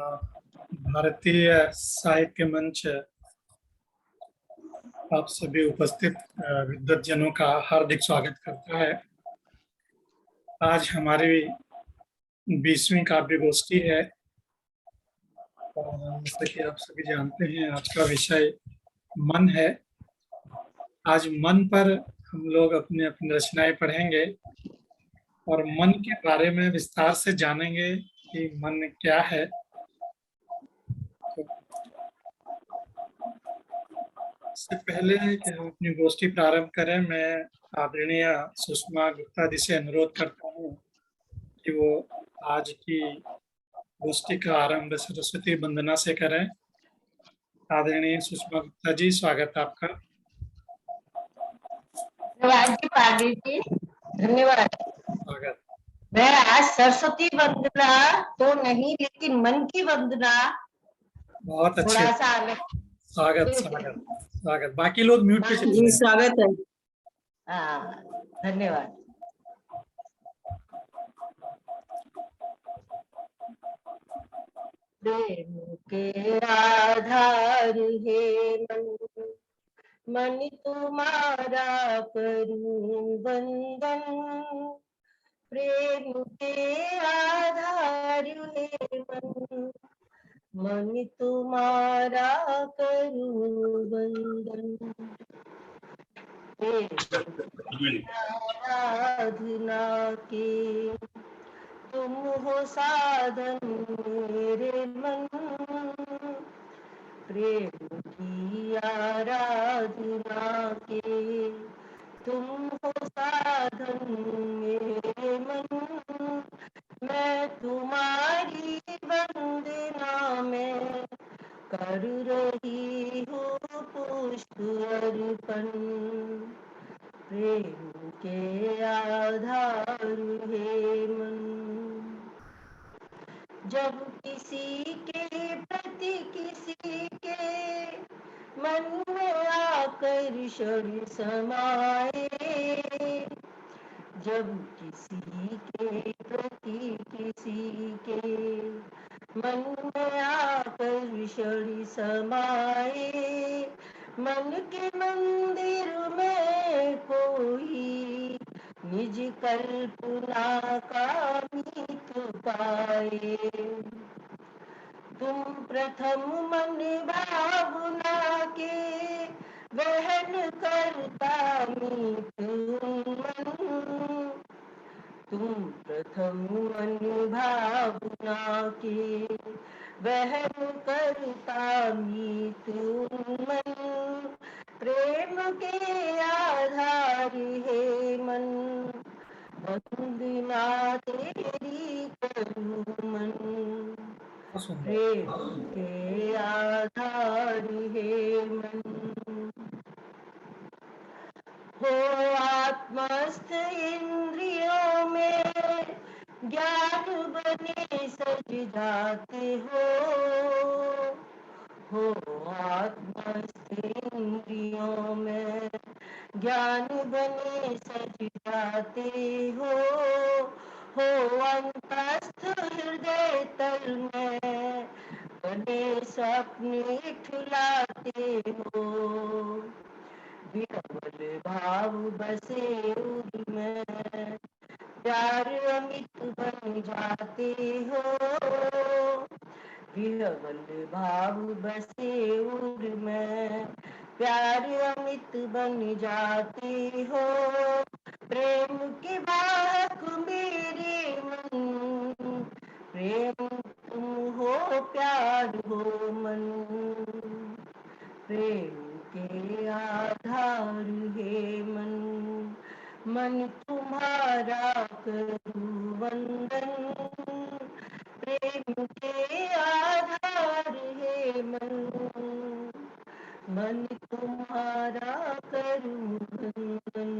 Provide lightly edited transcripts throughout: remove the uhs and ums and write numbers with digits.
भारतीय साहित्य मंच आप सभी उपस्थित विद्वज्जनों का हार्दिक स्वागत करता है। आज हमारी 20वीं काव्य गोष्ठी है और जैसा कि आप सभी जानते हैं आज का विषय मन है। आज मन पर हम लोग अपनी अपनी रचनाएं पढ़ेंगे और मन के बारे में विस्तार से जानेंगे कि मन क्या है। इससे पहले कि हम अपनी गोष्ठी प्रारंभ करें, मैं आदरणीय सुषमा गुप्ता जी से अनुरोध करता हूँ कि वो आज की गोष्ठी का आरंभ सरस्वती वंदना से करें। आदरणीय सुषमा गुप्ता जी, स्वागत है आपका। धन्यवाद जी पाटिल जी, धन्यवाद। स्वागत। मैं आज सरस्वती वंदना तो नहीं लेकिन मन की वंदना बहुत अच्छे। थोड़ा सा स्वागत स्वागत स्वागत। बाकी लोग म्यूट पे चले जी, जाएं। स्वागत है। हाँ, धन्यवाद। प्रेम के आधार है मन, मन तुम्हारा करूं वंदन। प्रेम के आधार है मन, मन तुम्हारा करूं वंदन। आराधना के तुम हो साधन मेरे मन, प्रेम की आराधना के तुम हो साधन मेरे मन। मैं तुम्हारी वंदना में कर रही हूँ पुष्प अर्पण। प्रेम के आधार है मन, जब किसी के प्रति किसी के मन में आकर्षण समाए, जब किसी के प्रति किसी के मन में आकर्षण समाए, मन के मंदिर में कोई निज कल्पना का मीत पाए। तुम प्रथम मन भावना के वहन करता मीत मन, तुम प्रथम मन भावना के वहन करता मीत मन। प्रेम के आधार है मन, वंदना तेरी करूं मन। प्रेम के आधार है मन, हो आत्मस्थ इंद्रियों में ज्ञान बने सज जाते हो आत्मस्थ इंद्रियों में ज्ञान बने सज जाते हो अंतस्थ हृदय तल में बने स्वप्न खिलाते हो। विरल भाव बसे उर में प्यार अमित बन जाते हो। विरल भाव बसे उर में प्यार अमित बन जाते हो। प्रेम के वाहक मेरे मन, प्रेम तुम हो प्यार हो मन। प्रेम के आधार है मन, मन तुम्हारा करूं वंदन। प्रेम के आधार है मन, मन तुम्हारा करूं वंदन।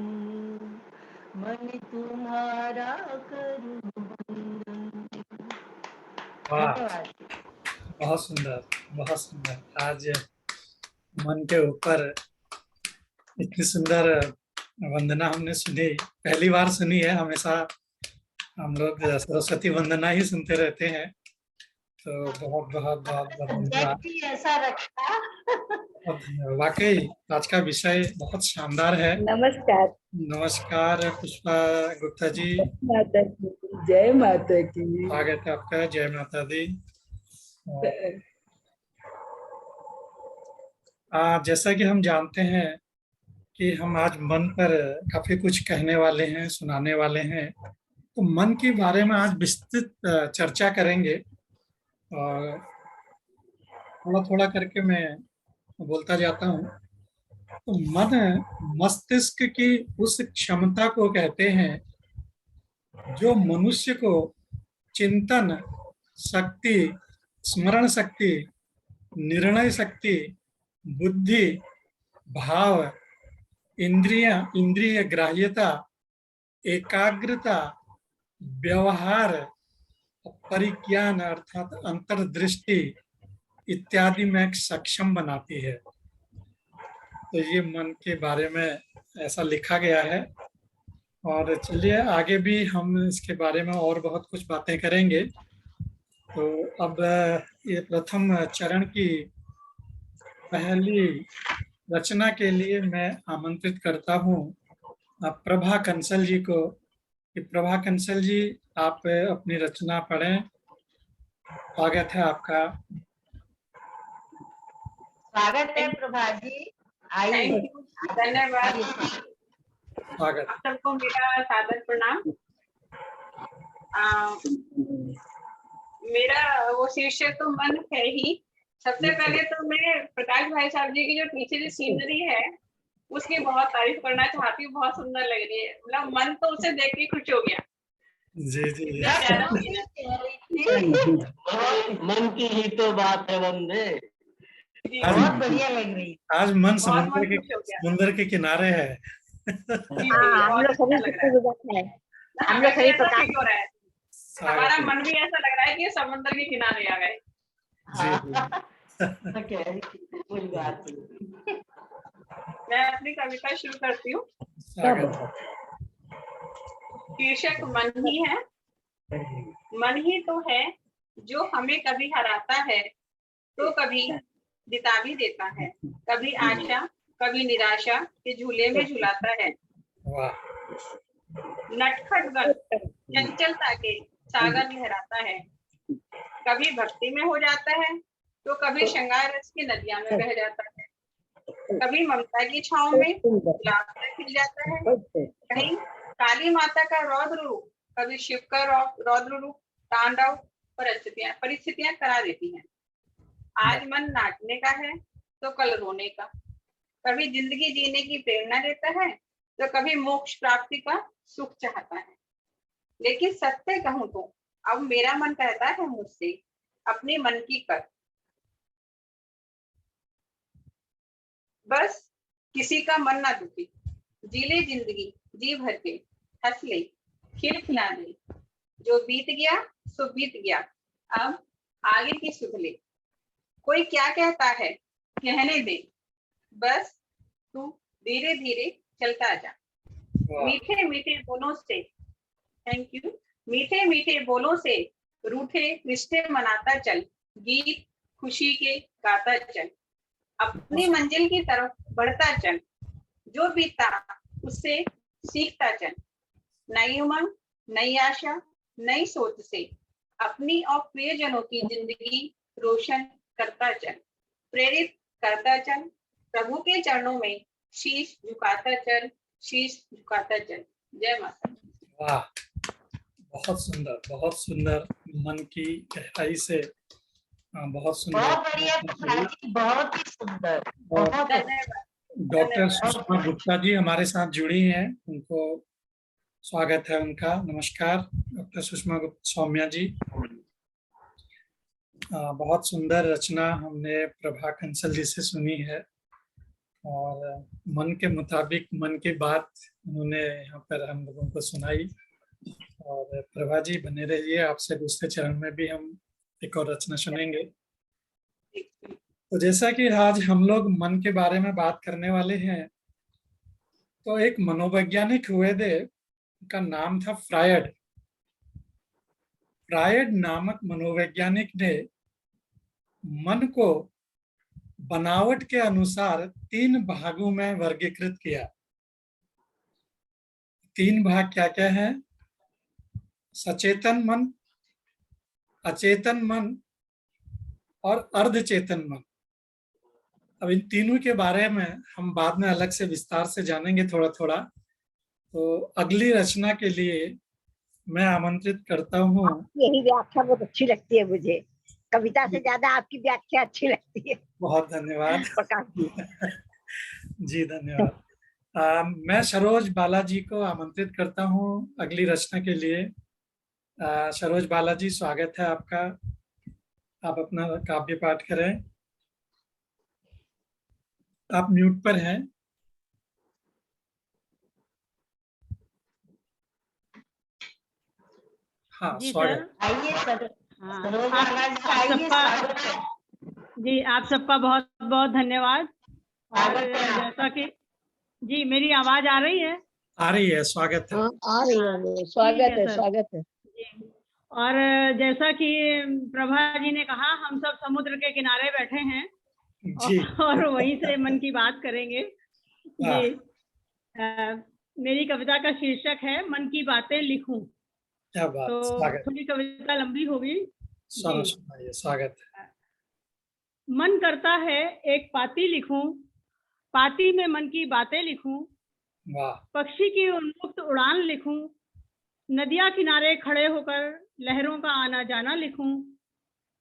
मन तुम्हारा करूं वंदन। धन्यवाद। बहुत सुंदर, बहुत सुंदर। आज मन के ऊपर इतनी सुंदर वंदना हमने सुनी, पहली बार सुनी है। हमेशा हम लोग सरस्वती वंदना ही सुनते रहते हैं, तो बहुत बहुत बहुत बहुत धन्यवाद। सब्जेक्ट ही ऐसा रखा। वाकई आज का विषय बहुत शानदार है। नमस्कार नमस्कार पुष्पा गुप्ता जी, माता की जय माता की। स्वागत है आपका। जय माता दी। जैसा कि हम जानते हैं कि हम आज मन पर काफी कुछ कहने वाले हैं, सुनाने वाले हैं। तो मन के बारे में आज विस्तृत चर्चा करेंगे और थोड़ा थोड़ा करके मैं बोलता जाता हूँ। तो मन मस्तिष्क की उस क्षमता को कहते हैं जो मनुष्य को चिंतन शक्ति, स्मरण शक्ति, निर्णय शक्ति, बुद्धि, भाव, इंद्रिय ग्राह्यता, एकाग्रता, व्यवहार, परिज्ञान अर्थात अंतर्दृष्टि इत्यादि में सक्षम बनाती है। तो ये मन के बारे में ऐसा लिखा गया है। और चलिए आगे भी हम इसके बारे में और बहुत कुछ बातें करेंगे। तो अब ये प्रथम चरण की पहली रचना के लिए मैं आमंत्रित करता हूँ प्रभा कंसल जी को। कि प्रभा कंसल जी, आप अपनी रचना पढ़ें। स्वागत है आपका। स्वागत है प्रभा जी, आइए। धन्यवाद। स्वागत। आप सबको मेरा सादर प्रणाम। मेरा वो शीर्षक तो मन है ही। सबसे पहले तो मैं प्रकाश भाई साहब जी की जो पीछे जो सीनरी है उसकी बहुत तारीफ करना चाहती हूँ। बहुत सुंदर लग रही है, मतलब मन तो उसे देख के खुश हो गया। जी जी मन की ही तो बात है वंदे। बहुत बढ़िया लग रही है। आज मन बहुत खुश हो गया। समुद्र के किनारे है। हम लोग सभी है, हम लोग सभी प्रकाश हो रहा है। हमारा मन भी ऐसा लग रहा है कि समुद्र के किनारे आ गए। कोई बात नहीं। मैं अपनी कविता शुरू करती हूँ। शीर्षक मन ही है। मन ही तो है जो हमें कभी हराता है तो कभी जिता भी देता है, कभी आशा कभी निराशा के झूले में झुलाता है। नटखट बन चंचलता के सागर लहराता है, कभी भक्ति में हो जाता है तो कभी श्रृंगार रस की नदियां में बह जाता है, कभी ममता की छांव में गुलाब में खिल जाता है, कहीं काली माता का रौद्र रूप, कभी शिव का रौद्र रूप तांडव परिस्थितियां करा देती हैं। आज मन नाचने का है तो कल रोने का, कभी जिंदगी जीने की प्रेरणा देता है तो कभी मोक्ष प्राप्ति का सुख चाहता है। लेकिन सत्य कहूं तो अब मेरा मन कहता है मुझसे अपने मन की कर। बस किसी का मन ना दुखे, जी ले जिंदगी जी भर के, हंस ले खिल खिला दे, जो बीत गया सो बीत गया, अब आगे की सुध ले। कोई क्या कहता है कहने दे, बस तू धीरे धीरे चलता जा। मीठे मीठे बोलों से, थैंक यू, मीठे मीठे बोलों से रूठे रिश्ते मनाता चल, गीत खुशी के गाता चल, अपनी मंजिल की तरफ बढ़ता चल, जो बीता उससे सीखता चल। नई उमंग नई आशा नई सोच से अपनी और प्रियजनों की जिंदगी रोशन करता चल, प्रेरित करता चल, प्रभु के चरणों में शीश झुकाता चल, शीश झुकाता चल। जय माता। वाह, बहुत सुंदर मन की गहराई से बहुत सुंदर, बहुत बढ़िया प्रभा जी, बहुत ही सुंदर। बहुत डॉक्टर सुषमा गुप्ता जी हमारे साथ जुड़ी हैं, उनको स्वागत है उनका। नमस्कार डॉक्टर सुषमा सौम्या जी। बहुत सुंदर रचना हमने प्रभा कंसल जी से सुनी है और मन के मुताबिक मन की बात उन्होंने यहाँ पर हम लोगों को सुनाई। और प्रभा जी बने रहिए, आपसे दूसरे चरण में भी हम एक और रचना सुनेंगे। तो जैसा कि आज हम लोग मन के बारे में बात करने वाले हैं, तो एक मनोवैज्ञानिक हुए थे, उनका नाम था फ्रायड। फ्रायड नामक मनोवैज्ञानिक ने मन को बनावट के अनुसार 3 भागों में वर्गीकृत किया। 3 भाग क्या क्या है? सचेतन मन, अचेतन मन और अर्धचेतन मन। अब इन तीनों के बारे में हम बाद में अलग से विस्तार से जानेंगे थोड़ा थोड़ा। तो अगली रचना के लिए मैं आमंत्रित करता हूँ। यही व्याख्या बहुत अच्छी लगती है मुझे, कविता से ज्यादा आपकी व्याख्या अच्छी लगती है। बहुत धन्यवाद प्रकाश जी। जी धन्यवाद। मैं सरोज बालाजी को आमंत्रित करता हूँ अगली रचना के लिए। सरोज बालाजी, स्वागत है आपका। आप अपना काव्य पाठ करें। आप म्यूट पर हैं। हाँ, जी स्वागत। सर। आइए सर, हाँ, सरोज आप बालाजी आइए, स्वागत है। जी आप सबका बहुत बहुत धन्यवाद। और स्वागत है आपका। जैसा कि जी मेरी आवाज आ रही है? आ रही है, स्वागत है। हाँ, आ रही है। स्वागत है, स्वागत है। जी। और जैसा कि प्रभा जी ने कहा, हम सब समुद्र के किनारे बैठे हैं जी। और वहीं से मन की बात करेंगे। हाँ। जी। मेरी कविता का शीर्षक है मन की बातें लिखूं। क्या बात, तो स्वागत। थोड़ी कविता लंबी होगी। जी। स्वागत है। मन करता है एक पाती लिखूं, पाती में मन की बातें लिखूं, वाह। पक्षी की उन्मुक्त उड़ान लिखूं, नदियां किनारे खड़े होकर लहरों का आना जाना लिखूं,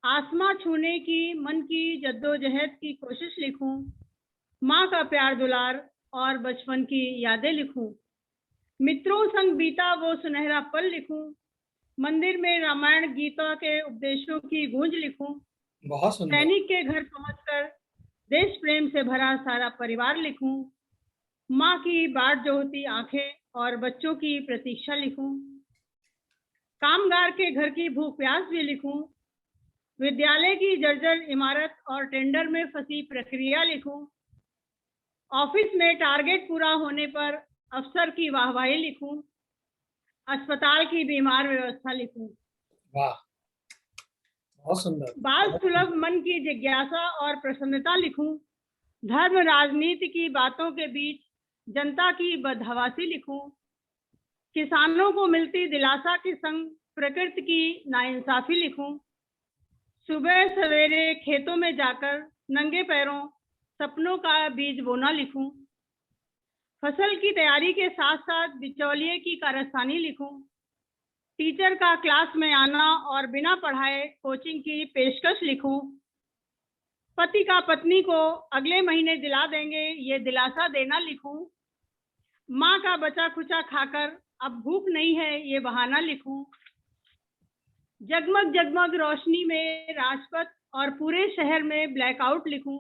आसमां छूने की मन की जद्दोजहद की कोशिश लिखूं, माँ का प्यार दुलार और बचपन की यादें लिखूं, मित्रों संग बीता वो सुनहरा पल लिखूं, मंदिर में रामायण गीता के उपदेशों की गूंज लिखूं, बहुत सुंदर। सैनिक के घर पहुंचकर देश प्रेम से भरा सारा परिवार लिखूं, माँ की बाट जोहती आंखें और बच्चों की प्रतीक्षा लिखूं, कामगार के घर की भूख प्यास भी लिखूं, विद्यालय की जर्जर इमारत और टेंडर में फंसी प्रक्रिया लिखूं, ऑफिस में टारगेट पूरा होने पर अफसर की वाहवाही लिखूं, अस्पताल की बीमार व्यवस्था लिखूं, वाह, बहुत सुंदर। बाल सुलभ मन की जिज्ञासा और प्रसन्नता लिखूं, धर्म राजनीति की बातों के बीच जनता की बदहवासी लिखूं, किसानों को मिलती दिलासा के संग प्रकृति की नाइंसाफी लिखूं, सुबह सवेरे खेतों में जाकर नंगे पैरों सपनों का बीज बोना लिखूं, फसल की तैयारी के साथ साथ बिचौलिए की कारस्तानी लिखूं, टीचर का क्लास में आना और बिना पढ़ाए कोचिंग की पेशकश लिखूं, पति का पत्नी को अगले महीने दिला देंगे ये दिलासा देना लिखूं, माँ का बचा खुचा खाकर अब भूख नहीं है ये बहाना लिखूं, जगमग जगमग रोशनी में राजपथ और पूरे शहर में ब्लैकआउट लिखूं,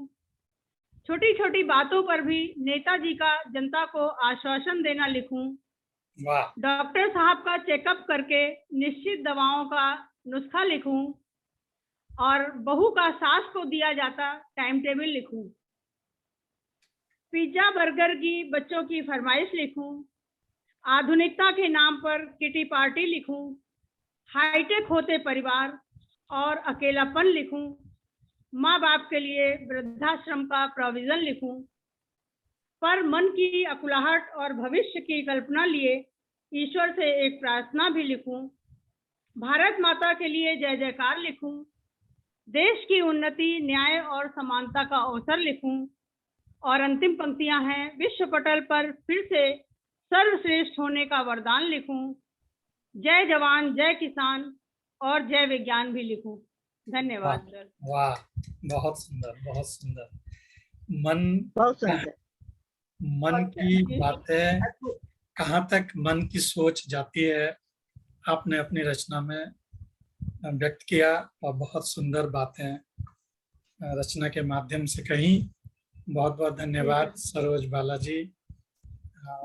छोटी छोटी बातों पर भी नेताजी का जनता को आश्वासन देना लिखूं, वाह। डॉक्टर साहब का चेकअप करके निश्चित दवाओं का नुस्खा लिखूं और बहू का सास को दिया जाता टाइम टेबल लिखूं, पिज्जा बर्गर की बच्चों की फरमाइश लिखूं, आधुनिकता के नाम पर किटी पार्टी लिखूं, हाईटेक होते परिवार और अकेलापन लिखूं, माँ बाप के लिए वृद्धाश्रम का प्रोविजन लिखूं, पर मन की अकुलाहट और भविष्य की कल्पना लिए ईश्वर से एक प्रार्थना भी लिखूं, भारत माता के लिए जय जयकार लिखूं, देश की उन्नति न्याय और समानता का अवसर लिखूं, और अंतिम पंक्तियां हैं, विश्व पटल पर फिर से सर्वश्रेष्ठ होने का वरदान लिखूं, जय जवान जय किसान और जय विज्ञान भी लिखूं। धन्यवाद सर। वाह, बहुत सुंदर, बहुत सुंदर। मन, बहुत सुंदर। मन की बातें कहाँ तक मन की सोच जाती है, आपने अपनी रचना में व्यक्त किया और बहुत सुंदर बातें रचना के माध्यम से कही। बहुत बहुत धन्यवाद सरोज बालाजी।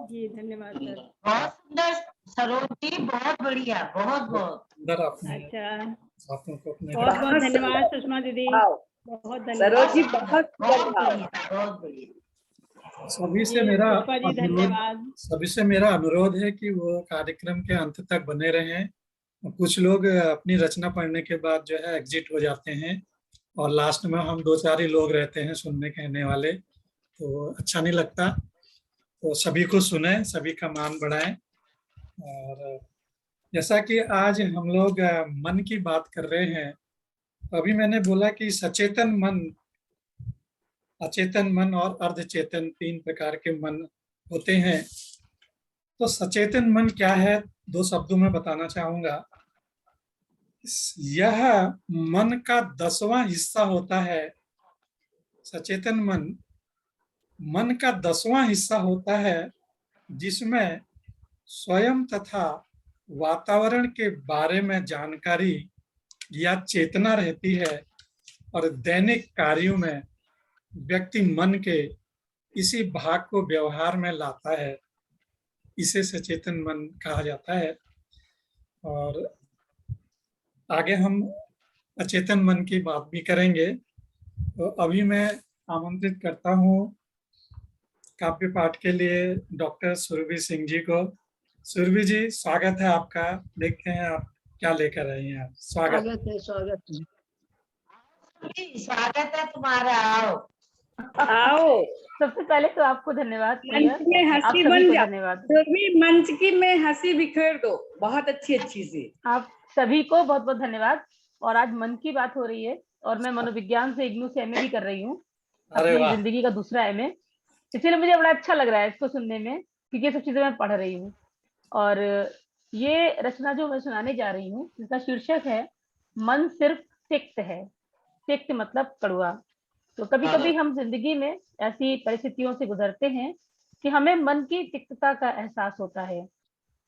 जी धन्यवाद सर। बहुत सुंदर सरोज जी, बहुत बढ़िया, बहुत बहुत सुंदर आपने अच्छा, बातों को अपने बहुत बहुत धन्यवाद सुषमा दीदी, बहुत धन्यवाद। सरोज जी बहुत बहुत बढ़िया, बहुत बढ़िया। सभी जी, पुष्पा जी धन्यवाद। सभी से मेरा अनुरोध है कि वो कार्यक्रम के अंत तक बने रहें कुछ लोग अपनी रचना पढ़ने के बाद जो है एग्जिट हो जाते हैं, और लास्ट में हम 2-4 ही लोग रहते हैं सुनने कहने वाले, तो अच्छा नहीं लगता। तो सभी को सुने, सभी का मान बढ़ाएं। और जैसा कि आज हम लोग मन की बात कर रहे हैं, तो अभी मैंने बोला कि सचेतन मन, अचेतन मन और अर्धचेतन 3 प्रकार के मन होते हैं। तो सचेतन मन क्या है, 2 शब्दों में बताना चाहूंगा। यह मन का 10वां हिस्सा होता है। सचेतन मन का 10वां हिस्सा होता है, जिसमें स्वयं तथा वातावरण के बारे में जानकारी या चेतना रहती है, और दैनिक कार्यों में व्यक्ति मन के इसी भाग को व्यवहार में लाता है। इसे सचेतन मन कहा जाता है। और आगे हम अचेतन मन की बात भी करेंगे। तो अभी मैं आमंत्रित करता हूँ काव्य पाठ के लिए डॉक्टर सुरभि सिंह जी को। सुरभि जी, स्वागत है आपका। देखते हैं आप क्या लेकर आए हैं। स्वागत है, स्वागत है। स्वागत है तुम्हारा। आओ आओ। सबसे पहले तो आपको धन्यवाद भैया, मंच में आप हंसी सभी बन को जा। धन्यवाद। जो भी मंच की में हंसी बिखेर दो, बहुत अच्छी अच्छी सी। आप सभी को बहुत बहुत धन्यवाद। और आज मन की बात हो रही है, और मैं मनोविज्ञान से इग्नू से एमए भी कर रही हूँ, अरे अपनी वाह। जिंदगी का दूसरा एमए। इसीलिए मुझे बड़ा अच्छा लग रहा है इसको सुनने में, क्योंकि ये सब चीजें मैं पढ़ रही हूँ। और ये रचना जो मैं सुनाने जा रही हूँ, इसका शीर्षक है मन सिर्फ तिक्त है। तिक्त मतलब कड़वा। तो कभी कभी हम जिंदगी में ऐसी परिस्थितियों से गुजरते हैं कि हमें मन की तिक्तता का एहसास होता है।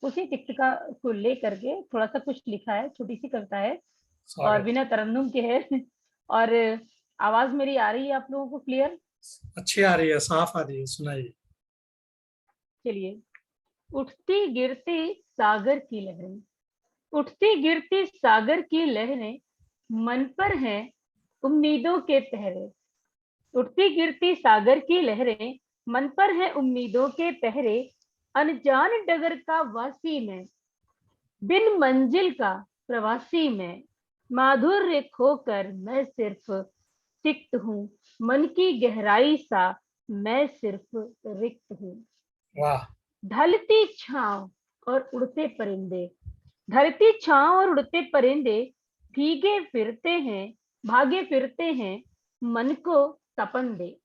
उसी तिक्तता को लेकर के थोड़ा सा कुछ लिखा है, छोटी सी कविता है, और बिना तरन्नुम के है। और आवाज मेरी आ रही है आप लोगों को क्लियर? अच्छी आ रही है, साफ आ रही है, सुनाइए। चलिए। उठती गिरती सागर की लहरें, उठती गिरती सागर की लहरें, मन पर हैं उम्मीदों के पहरे। उठती गिरती सागर की लहरें, मन पर हैं उम्मीदों के पहरे। अनजान डगर का वासी में, बिन मंजिल का प्रवासी में, माधुर्य खोकर मैं सिर्फ तिक्त हूँ। मन की गहराई सा मैं सिर्फ रिक्त हूँ। वाह। ढलती छांव और उड़ते परिंदे, ढलती छांव और उड़ते परिंदे, भीगे फिरते हैं भागे फिरते हैं, मन को तपन दे।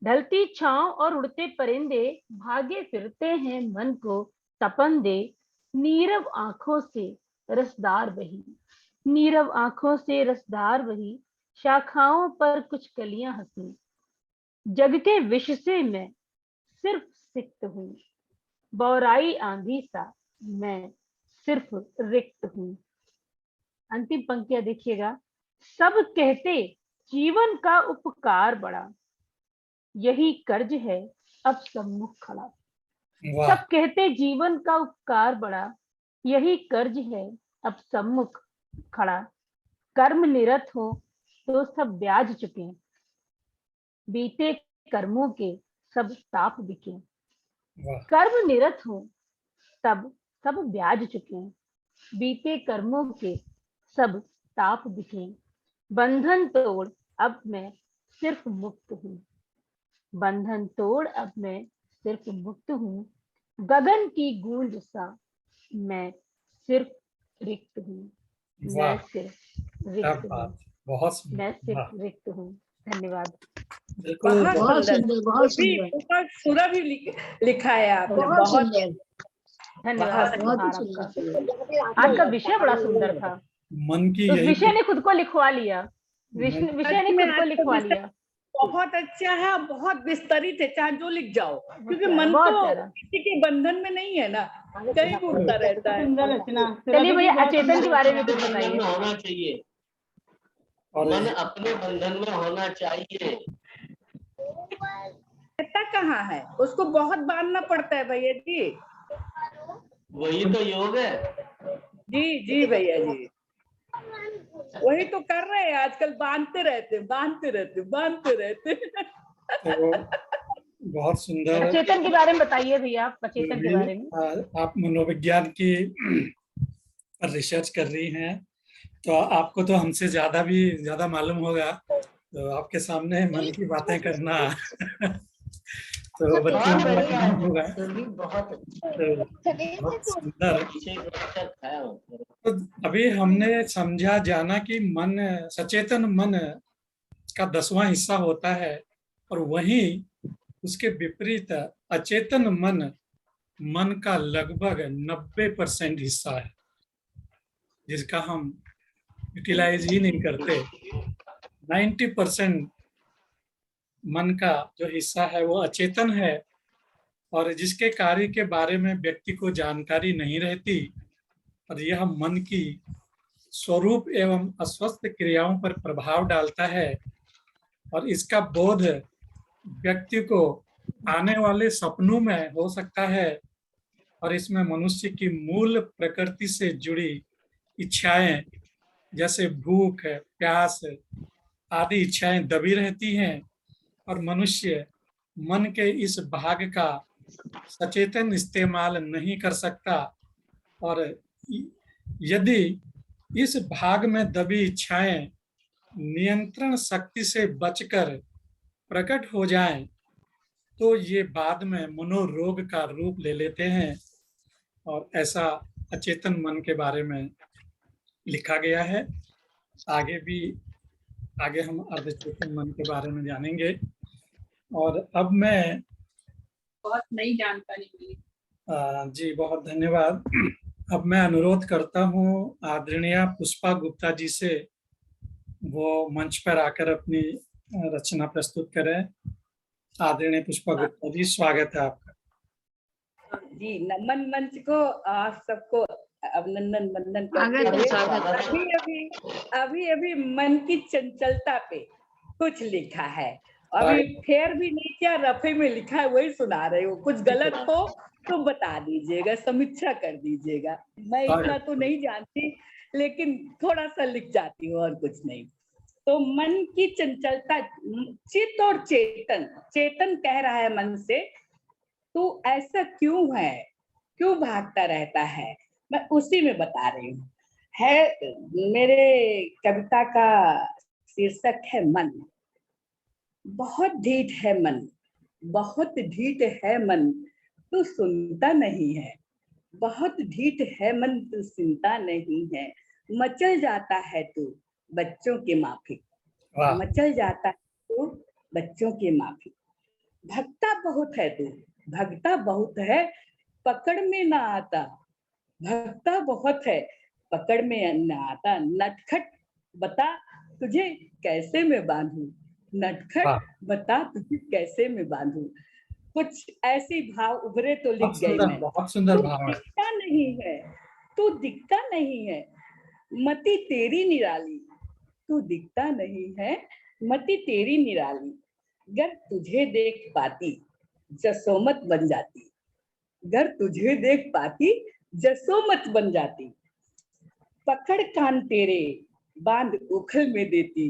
ढलती छांव और उड़ते परिंदे, भागे फिरते हैं, मन को तपन दे। नीरव आंखों से रसदार बही, नीरव आंखों से रसदार बही, शाखाओं पर कुछ कलियां हंसी। जग के विष से मैं सिर्फ सिक्त हूँ, बौराई आंधी सा मैं सिर्फ रिक्त हूँ। अंतिम पंक्तियां देखिएगा। सब कहते जीवन का उपकार बड़ा, यही कर्ज है अब सम्मुख खड़ा। वाह। सब कहते जीवन का उपकार बड़ा, यही कर्ज है अब सम्मुख खड़ा। कर्म निरत हो तो सब ब्याज चुके, बीते कर्मों के सब ताप बिके। वाह। कर्म निरत हो तब सब ब्याज चुके, बीते कर्मों के सब ताप बिके। बंधन तोड़ अब मैं सिर्फ मुक्त हूँ, बंधन तोड़ अब मैं सिर्फ मुक्त हूँ। गगन की गूंज सा मैं सिर्फ रिक्त हूँ, मैं सिर्फ रिक्त हूँ, बहुत सुंदर। मैं सिर्फ रिक्त हूँ। धन्यवाद। बिल्कुल। बहुत सुंदर, बहुत सुंदर। ऊपर पूरा भी लिखा है आपने। बहुत धन्यवाद। आज का विषय बड़ा सुंदर था। मन की तो यही विषय ने खुद को लिखवा लिया, विषय ने खुद को लिखवा लिया। बहुत अच्छा है, बहुत विस्तरित है, चाहे जो लिख जाओ, क्योंकि मन बहुत तो प्यारा। किसी के बंधन में नहीं है ना, कहीं भी उड़ता रहता है। सुंदर रचना। चलिए भैया, अचेतन के बारे में कुछ बंधन बताइए। में होना चाहिए, मन अपने बंधन में होना चाहिए। रहता कहाँ है, उसको बहुत बांधना पड़ता है भैया जी। वही तो योग है। जी जी भैया जी, वही तो कर रहे हैं आजकल, बांधते रहते बांधते रहते बांधते रहते। तो बहुत सुंदर। अचेतन के बारे में बताइए भैया, आप अचेतन के बारे में। आप मनोविज्ञान की पर रिसर्च कर रही हैं, तो आपको तो हमसे ज्यादा मालूम होगा, तो आपके सामने मन की बातें करना तो बच्चों बहुत को बढ़िया नहीं होगा। सुरभि, बहुत अच्छा। तो बहुत सुंदर। अच्छे बच्चा था वो। तो अभी हमने समझा जाना कि मन, सचेतन मन का 10वां हिस्सा होता है, और वहीं उसके विपरीत अचेतन मन का लगभग 90% हिस्सा है, जिसका हम यूटिलाइज ही नहीं करते। 90% मन का जो हिस्सा है वो अचेतन है, और जिसके कार्य के बारे में व्यक्ति को जानकारी नहीं रहती, और यह मन की स्वरूप एवं अस्वस्थ क्रियाओं पर प्रभाव डालता है, और इसका बोध व्यक्ति को आने वाले सपनों में हो सकता है, और इसमें मनुष्य की मूल प्रकृति से जुड़ी इच्छाएं जैसे भूख, प्यास आदि इच्छाएं दबी रहती हैं, और मनुष्य मन के इस भाग का सचेतन इस्तेमाल नहीं कर सकता, और यदि इस भाग में दबी इच्छाएं नियंत्रण शक्ति से बचकर प्रकट हो जाएं, तो ये बाद में मनोरोग का रूप ले लेते हैं। और ऐसा अचेतन मन के बारे में लिखा गया है। आगे हम अर्धचेतन मन के बारे में जानेंगे। और अब मैं बहुत नई जानकारी मिली। जी बहुत धन्यवाद। अब मैं अनुरोध करता हूँ आदरणीय पुष्पा गुप्ता जी से, वो मंच पर आकर अपनी रचना प्रस्तुत करें। आदरणीय पुष्पा गुप्ता जी, स्वागत है आपका। जी, नमन मंच को आप सबको अभिनंदन वंदन करते हुए अभी मन की चंचलता पे कुछ लिखा है, अभी फेर भी नहीं किया, रफे में लिखा है, वही सुना रहे हो। कुछ गलत हो तो बता दीजिएगा, समीक्षा कर दीजिएगा। मैं इतना तो नहीं जानती, लेकिन थोड़ा सा लिख जाती हूँ और कुछ नहीं। तो मन की चंचलता, चित्त और चेतन, चेतन कह रहा है मन से, तू ऐसा क्यों है, क्यों भागता रहता है, मैं उसी में बता रही हूँ। है मेरे कविता का शीर्षक है मन। बहुत ढीठ है मन, बहुत ढीठ है मन, तू सुनता नहीं है। बहुत ढीठ है मन, तू सुनता नहीं है। मचल जाता है तू बच्चों के माफिक, मचल जाता है तू बच्चों के माफिक। भगता बहुत है तू, भगता बहुत है, पकड़ में ना आता। भगता बहुत है, पकड़ में ना आता। नटखट बता तुझे कैसे मैं बांधूं, नटखट बता तुझे कैसे मैं बांधूं। कुछ ऐसी भाव उभरे तो लिख गई मैं। बहुत सुंदर भाव है। दिखता नहीं है, तू दिखता नहीं है, मति तेरी निराली, तू दिखता नहीं है, मति तेरी निराली। गर तुझे देख पाती जसोमत बन जाती, गर तुझे देख पाती जसोमत बन जाती। पकड़ कान तेरे बांध उखल में देती,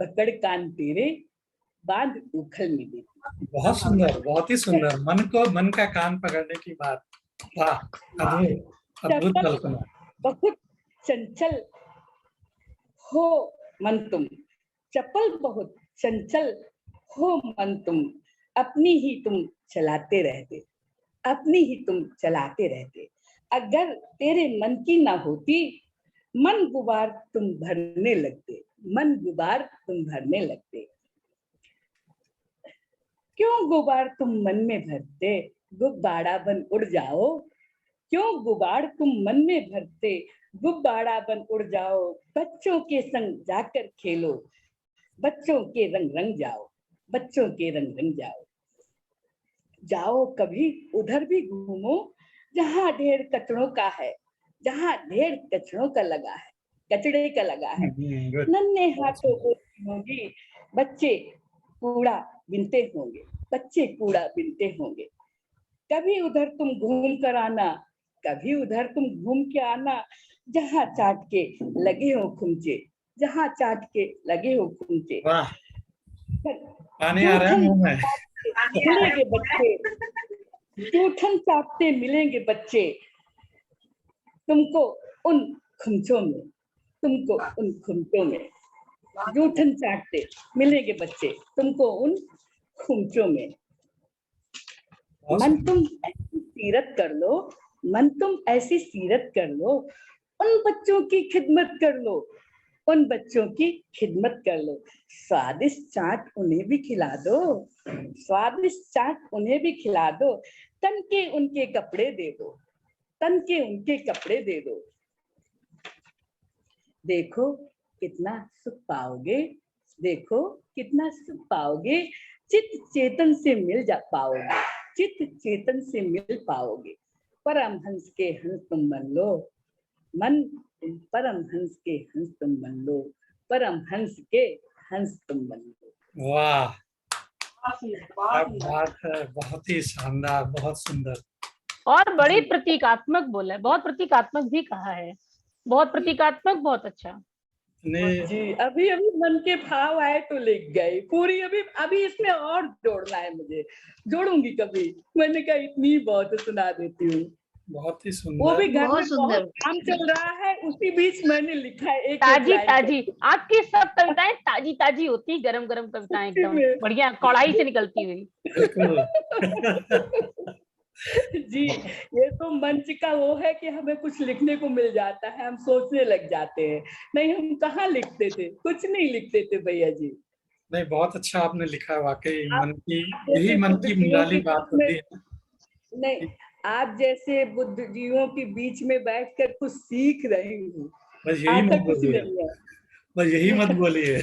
पकड़ कान तेरे बांध उखल में देती। बहुत सुंदर, बहुत ही सुंदर। मन का कान पकड़ने की बात, वाह, अद्भुत कल्पना। बहुत चंचल हो मन तुम, चपल बहुत चंचल हो मन तुम, अपनी ही तुम चलाते रहते, अपनी ही तुम चलाते रहते। अगर तेरे मन की ना होती, मन गुबार तुम भरने लगते, मन गुबार तुम भरने लगते। क्यों गुबार तुम मन में भरते, गुब्बारा बन उड़ जाओ। क्यों गुबार तुम मन में भरते, गुब्बारा बन उड़ जाओ। बच्चों के संग जाकर खेलो, बच्चों के रंग रंग जाओ, बच्चों के रंग रंग जाओ। जाओ कभी उधर भी घूमो, जहाँ ढेर कचड़ों का है, जहाँ ढेर कचड़ों का लगा है, कचड़े का लगा है। नन्हे हाथों को होंगी बच्चे कूड़ा बिनते होंगे, बच्चे कूड़ा बिनते होंगे। कभी उधर तुम घूम कर आना, कभी उधर तुम घूम के आना, जहाँ चाट के लगे हो खुमचे, जहाँ चाट के लगे हो खुमचे। पानी आ रहा है मुंह में। मिलेंगे बच्चे, जूठन चाटते मिलेंगे बच्चे, तुमको उन खुमचों में, तुमको उन खुमचों में। जूठन चाटते मिलेंगे बच्चे तुमको उन खुमचों में। मन तुम ऐसी सीरत कर लो, मन तुम ऐसी सीरत कर लो, उन बच्चों की खिदमत कर लो, उन बच्चों की खिदमत कर लो। स्वादिष्ट चाट उन्हें भी खिला दो, स्वादिष्ट चाट उन्हें भी खिला दो। तन के उनके कपड़े दे दो, तन के उनके कपड़े दे दो। देखो कितना सुख पाओगे, देखो कितना सुख पाओगे, चित्त चेतन से मिल जा पाओगे, चित्त चेतन से मिल पाओगे। परमहंस के हंस तुम बन लो, मन परमहंस के हंस तुम बन लो, परमहंस के हंस तुम बन लो। वाह, क्या बात है, बहुत ही शानदार, बहुत सुंदर। और बड़ी प्रतीकात्मक बोला है, बहुत प्रतीकात्मक भी कहा है, बहुत प्रतीकात्मक, बहुत अच्छा। जी अभी अभी मन के भाव आए तो लिख गए पूरी। अभी इसमें और जोड़ना है मुझे, जोड़ूंगी कभी। मैंने कहा इतनी बहुत सुना देती हूँ। बहुत ही सुंदर, वो भी घर में बहुत काम चल रहा है, उसी बीच मैंने लिखा है एक ताजी ताजी। आपकी सब कविताएं ताजी ताजी होती, गरम गरम कविताएं, एकदम बढ़िया कढ़ाई से निकलती हुई। जी ये तो मंच का वो है कि हमें कुछ लिखने को मिल जाता है, हम सोचने लग जाते हैं। नहीं हम कहाँ लिखते थे, कुछ नहीं लिखते थे भैया जी। नहीं, बहुत अच्छा आपने लिखा है, वाकई मन की, यही मन की निराली बात होती है। नहीं आप जैसे बुद्धिजीवियों के बीच में बैठकर कुछ सीख रही हूँ, बस यही मत कुछ बोलिए, नहीं है। बस यही मत बोलिए।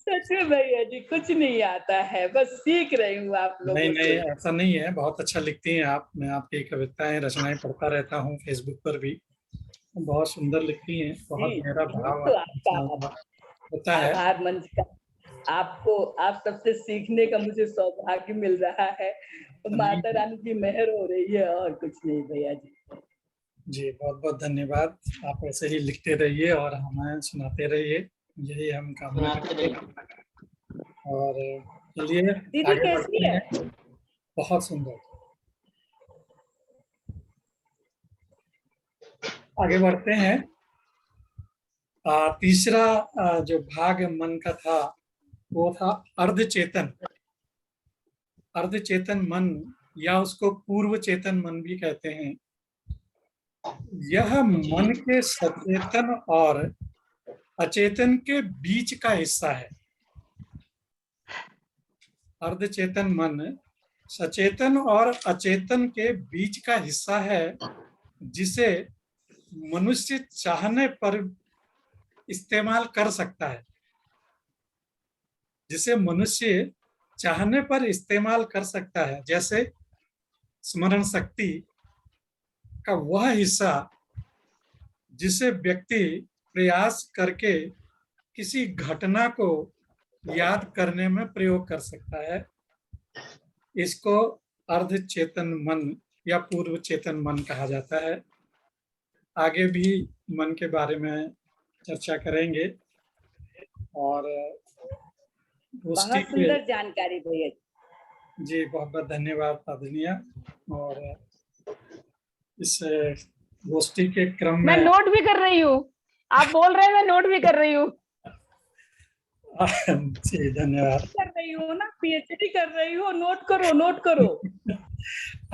सच में भैया जी कुछ नहीं आता है, बस सीख रही हूँ आप लोगों नहीं से। नहीं, ऐसा नहीं है, बहुत अच्छा लिखती हैं आप। मैं आपकी कविताएं, रचनाएं पढ़ता रहता हूँ फेसबुक पर भी, बहुत सुंदर लिखती हैं, बहुत गहरा भाव तो आपका होता है। आभार मंच का, आपको आप सबसे सीखने का मुझे सौभाग्य मिल रहा है। माता रानी की मेहर हो रही है और कुछ नहीं भैया जी। जी बहुत बहुत धन्यवाद। आप ऐसे ही लिखते रहिए और हमें सुनाते रहिए, यही हम कामना करते हैं। और चलिए दीदी आगे कैसी बढ़ते है? हैं। बहुत सुंदर, आगे बढ़ते हैं। तीसरा जो भाग मन का था वो था अर्धचेतन। अर्धचेतन मन, या उसको पूर्व चेतन मन भी कहते हैं। यह मन के सचेतन और अचेतन के बीच का हिस्सा है। अर्धचेतन मन सचेतन और अचेतन के बीच का हिस्सा है, जिसे मनुष्य चाहने पर इस्तेमाल कर सकता है, जिसे मनुष्य चाहने पर इस्तेमाल कर सकता है। जैसे स्मरण शक्ति का वह हिस्सा जिसे व्यक्ति प्रयास करके किसी घटना को याद करने में प्रयोग कर सकता है, इसको अर्धचेतन मन या पूर्व चेतन मन कहा जाता है। आगे भी मन के बारे में चर्चा करेंगे। और बहुत सुंदर जानकारी भैया जी, बहुत बहुत धन्यवाद आदरणीय। और इस गोष्ठी के क्रम में मैं नोट भी कर रही हूँ, आप बोल रहे हैं मैं नोट भी कर रही हूँ। जी धन्यवाद। कर रही हो ना, पीएचडी कर रही हो, नोट करो नोट करो।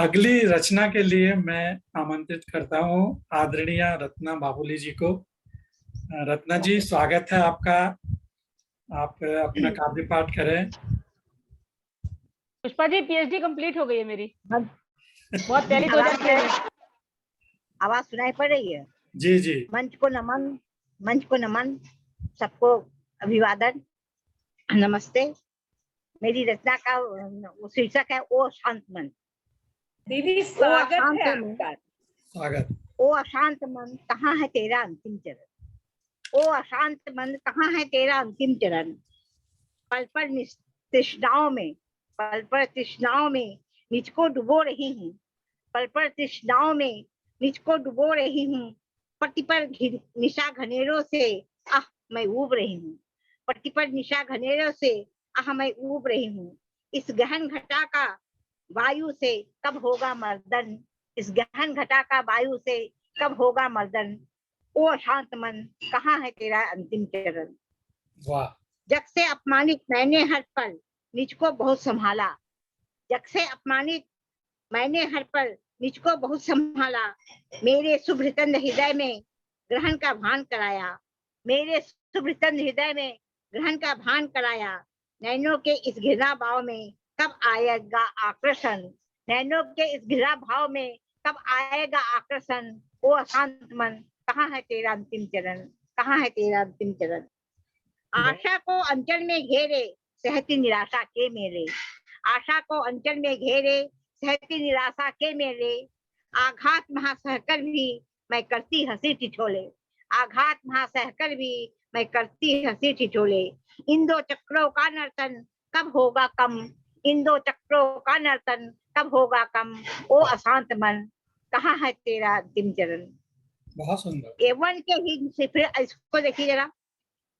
अगली रचना के लिए मैं आमंत्रित करता हूँ आदरणीय रत्ना बाबुली जी को। रत्ना जी स्वागत है आपका, आप अपना काव्य पाठ करें। पुष्पा जी पीएचडी कंप्लीट हो गई है मेरी, बहुत पहले 2006 में। आवाज सुनाई पड़ रही है? जी जी। मंच को नमन, मंच को नमन, सबको अभिवादन, नमस्ते। मेरी रचना का शीर्षक है ओ शांत मन। दीदी स्वागत है आपका। स्वागत। ओ अशांत मन कहाँ है तेरा अंतिम चरण, ओ अशांत मन कहाँ है तेरा अंतिम चरण। पल पर तृष्णाओं में, पल पर तृष्णाओं में मुझको डुबो रही हूँ, पल पर तृष्णाओं में मुझको डुबो रही हूँ। पट्टी पर निशा घनेरों से आह मैं ऊब रही हूँ, पट्टी पर निशा घनेरों से आह मैं ऊब रही हूँ। इस गहन घटा का वायु से कब होगा मर्दन, इस गहन घटा का वायु से कब होगा मर्दन, ओ अशांत मन कहाँ है तेरा अंतिम चरण। वाह। जग से अपमानित मैंने हर पल निज को बहुत संभाला, जग से अपमानित मैंने हर पल निज को बहुत संभाला, मेरे शुभ्रतन हृदय में ग्रहण का भान कराया, मेरे शुभ्रतन हृदय में ग्रहण का भान कराया, नैनों के इस घृणा भाव में कब आएगा आकर्षण, नैनों के इस घृणा भाव में कब आएगा आकर्षण, ओ अशांत मन कहाँ है तेरा अंतिम चरण, कहाँ है तेरा अंतिम चरण। आशा को अंचल में घेरे सहती निराशा के मेरे, आशा को अंचल में घेरे सहती निराशा के मेरे, आघात महा सहकर भी मैं करती हंसी ठिठोले, आघात महा सहकर भी मैं करती हंसी ठिठोले, इन दो चक्रों का नर्तन कब होगा कम, इन दो चक्रों का नर्तन कब होगा कम, ओ अशांत मन कहाँ है तेरा अंतिम चरण। बहुत सुंदर। यौवन के हिम शिखर, इसको देखिए जरा,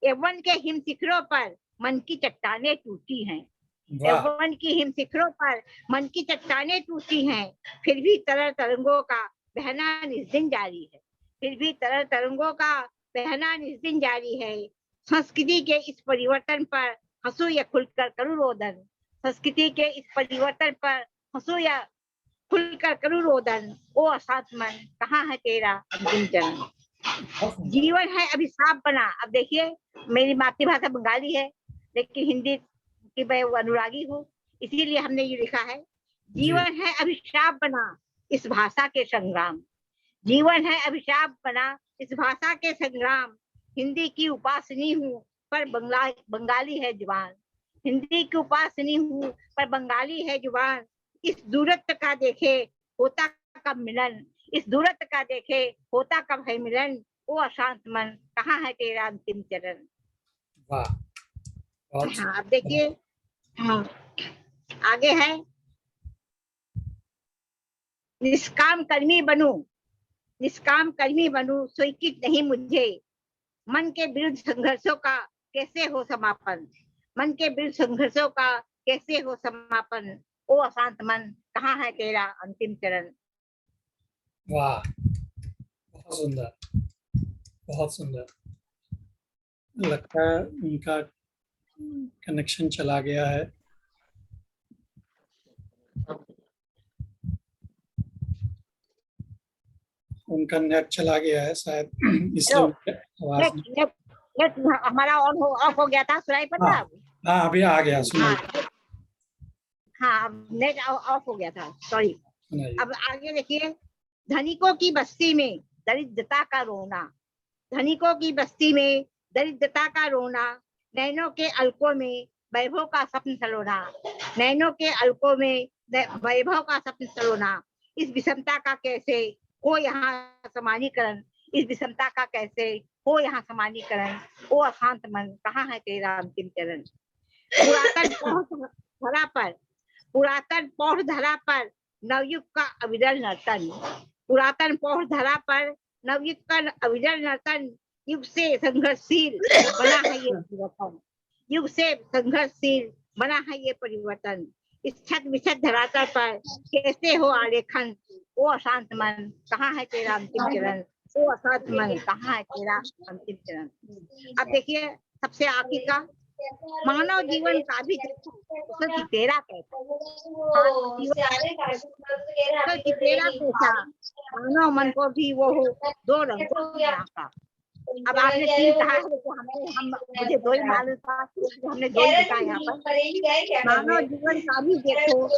यौवन के हिम शिखरों पर मन की चट्टानें टूटी हैं, यौवन की हिम शिखरों पर मन की चट्टानें टूटी हैं, फिर भी तरल तरंगों का बहना निस्दिन जारी है, फिर भी तरल तरंगों का बहना निस्दिन जारी है, संस्कृति के इस परिवर्तन पर हंसू या खुलकर करूं रोदन, संस्कृति के इस परिवर्तन पर हंसू या खुलकर करूं रोदन, ओ अशांत मन कहाँ है तेरा अंतिम चरण। जीवन है अभिशाप बना, अब देखिए मेरी मातृभाषा बंगाली है लेकिन हिंदी की मैं अनुरागी हूँ, इसीलिए हमने ये लिखा है, जीवन है अभिशाप बना इस भाषा के संग्राम, जीवन है अभिशाप बना इस भाषा के संग्राम, हिंदी की उपासनी हूँ पर बंगाली है जुबान, हिंदी की उपासनी हूँ पर बंगाली है जुबान, इस दूरत्व का देखे होता कब मिलन, इस दूरत्व का देखे होता कब है मिलन, ओ अशांत मन कहाँ है तेरा अंतिम चरण। वाह। हाँ अब देखिए, हाँ आगे है, निष्काम कर्मी बनूं, निष्काम कर्मी बनूं स्वीकृत नहीं मुझे, मन के विरुद्ध संघर्षों का कैसे हो समापन, मन के विरुद्ध संघर्षों का कैसे हो समापन, ओ अशांत मन कहाँ है तेरा अंतिम चरण। वाह, बहुत सुंदर, बहुत सुंदर। लगता है उनका कनेक्शन चला गया है। उनका नेट चला गया है शायद, इसलिए आवाज नेट हमारा ऑफ हो गया था, सुनाई पड़ रहा है? हाँ अभी आ गया, सुनाई। हाँ नेट ऑफ हो गया था, सॉरी। अब आगे देखिए, धनिकों की बस्ती में दरिद्रता का रोना, धनिकों की बस्ती में दरिद्रता का रोना, नैनों के अलकों में वैभव का स्वप्न सलोना, नैनों के अलकों में वैभव का स्वप्न सलोना, इस विषमता का कैसे हो यहाँ समानीकरण, इस विषमता का कैसे हो यहाँ समानीकरण, ओ अशांत मन कहाँ है तेरा अंतिम चरण। पुरातन पौध धरा पर नवयुग का अविरल नर्तन, पुरातन पौध धरा पर नवयुग का अविरल नर्तन, युग से संघर्षशील बना है ये परिवर्तन, युग से संघर्षशील बना है ये परिवर्तन, इस छत विछत धरातल पर कैसे हो आलेखन, ओ अशांत मन कहाँ है तेरा अंतिम चरण, ओ अशांत मन कहाँ है तेरा अंतिम चरण। अब देखिए सबसे आखिर का, मानव जीवन का भी तेरा कैसा, मानव मन को भी वो हो दो रंगों का। अब आपने तीन कहा है तो मुझे दो ही मालूम था, हमने दो ही लिखा यहाँ पर। मानव जीवन का भी देखो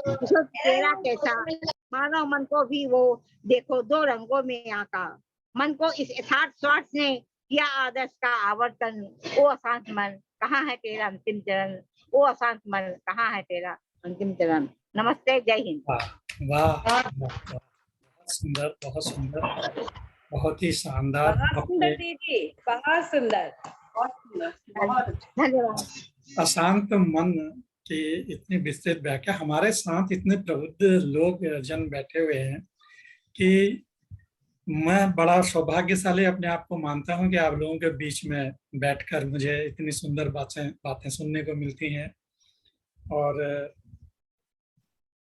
तेरा कैसा, मानव मन को भी वो देखो दो रंगों में आका, मन को इस यथार्थ स्वार्थ ने किया आदर्श का आवर्तन, ओ अशांत मन कहाँ है तेरा अंतिम चरण, ओ अशांत मन कहाँ है तेरा अंतिम चरण। नमस्ते, जय हिंद। वाह, बहुत सुंदर, बहुत सुंदर, बहुत ही शानदार। बहुत सुंदर दीदी, बहुत सुंदर, धन्यवाद। अशांत मन की इतनी विस्तृत व्याख्या, हमारे साथ इतने प्रबुद्ध लोग जन बैठे हुए हैं कि मैं बड़ा सौभाग्यशाली अपने आप को मानता हूं कि आप लोगों के बीच में बैठकर मुझे इतनी सुंदर बातें सुनने को मिलती हैं, और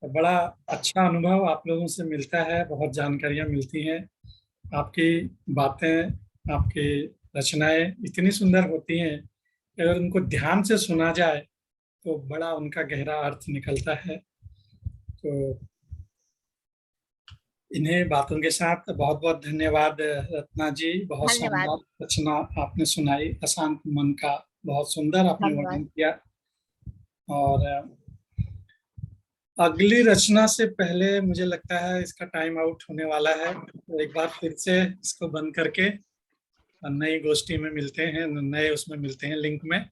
बड़ा अच्छा अनुभव आप लोगों से मिलता है, बहुत जानकारियां मिलती हैं, आपकी बातें, आपकी रचनाएं इतनी सुंदर होती हैं कि अगर उनको ध्यान से सुना जाए तो बड़ा उनका गहरा अर्थ निकलता है। तो इन्हें बातों के साथ बहुत बहुत धन्यवाद रत्ना जी, बहुत धन्यवाद। शानदार रचना आपने सुनाई। अशांत मन का बहुत सुंदर आपने धन्यवाद। वर्णन किया। और अगली रचना से पहले मुझे लगता है इसका टाइम आउट होने वाला है, तो एक बार फिर से इसको बंद करके नई गोष्ठी में मिलते हैं, नए उसमें मिलते हैं लिंक में।